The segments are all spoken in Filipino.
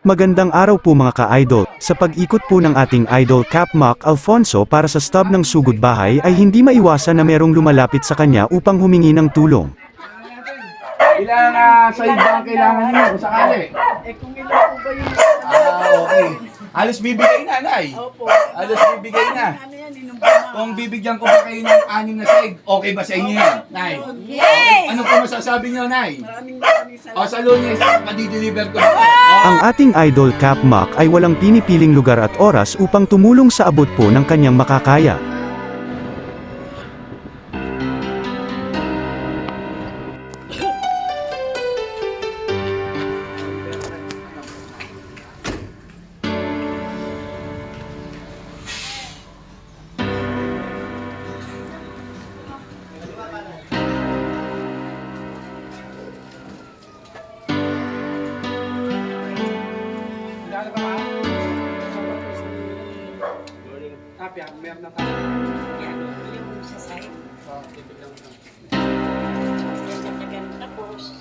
Magandang araw po mga ka-idol. Sa pag-ikot po ng ating idol Cap Mac Alfonso para sa stub ng sugod bahay ay hindi maiwasan na merong lumalapit sa kanya upang humingi ng tulong. Ilang side ba ang kailangan niyo kung sakali? Kung ilan po ba yung... Okay. Halos bibigay na, Nay. Opo. Halos bibigay na. Ano yan, inumbama. Kung bibigyan ko ba kayo ng 6 na side, okay ba sa inyo yan, Nay? Yes! Ano po masasabi niyo, Nay? Maraming O salamat. sa Lunes, madideliver ko na. Ang ating idol Cap Mac ay walang pinipiling lugar at oras upang tumulong sa abot po ng kanyang makakaya. Meron na tayo. Yan, yung sa side. Yan, nagdagan tapos.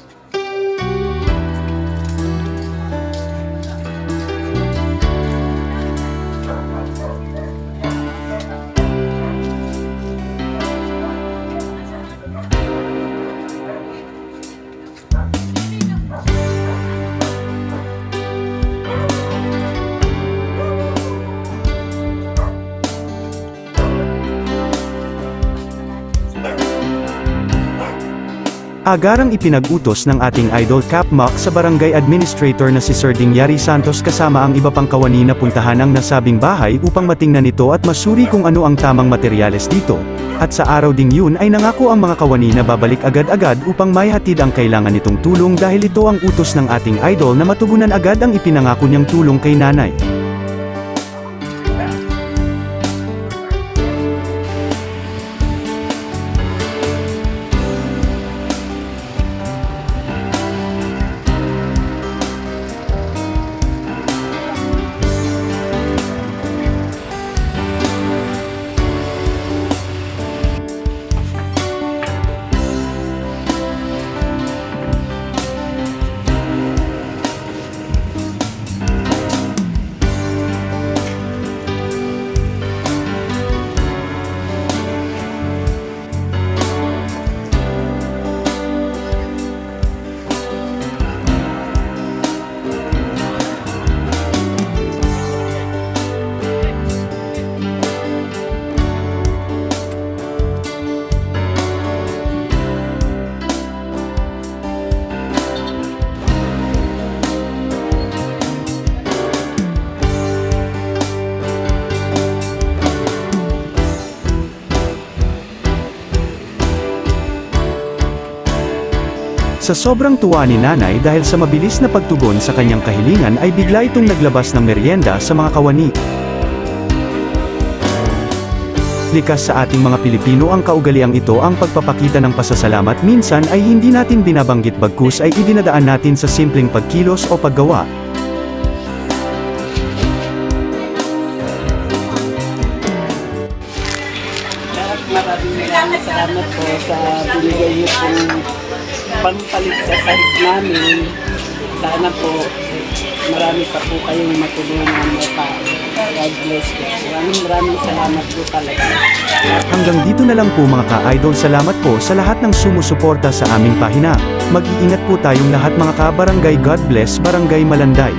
Agarang ipinag-utos ng ating idol Cap Mac sa barangay administrator na si Sir Dingyari Santos kasama ang iba pang kawani na puntahan ang nasabing bahay upang matingnan ito at masuri kung ano ang tamang materyales dito. At sa araw ding yun ay nangako ang mga kawani na babalik agad-agad upang maihatid ang kailangan nitong tulong dahil ito ang utos ng ating idol na matugunan agad ang ipinangako niyang tulong kay nanay. Sa sobrang tuwa ni nanay dahil sa mabilis na pagtugon sa kanyang kahilingan ay bigla itong naglabas ng merienda sa mga kawani. Likas sa ating mga Pilipino ang kaugaliang ito ang pagpapakita ng pasasalamat minsan ay hindi natin binabanggit bagkus ay idinadaan natin sa simpleng pagkilos o paggawa. Maraming salamat po sa binigay niyo pong pampalit sa sahig namin. Sana po marami pa po kayong matulungan pa. God bless you. Maraming salamat po talaga. Hanggang dito na lang po mga ka-idol, salamat po sa lahat ng sumusuporta sa aming pahina. Mag-iingat po tayong lahat mga ka-barangay. God bless Barangay Malanday.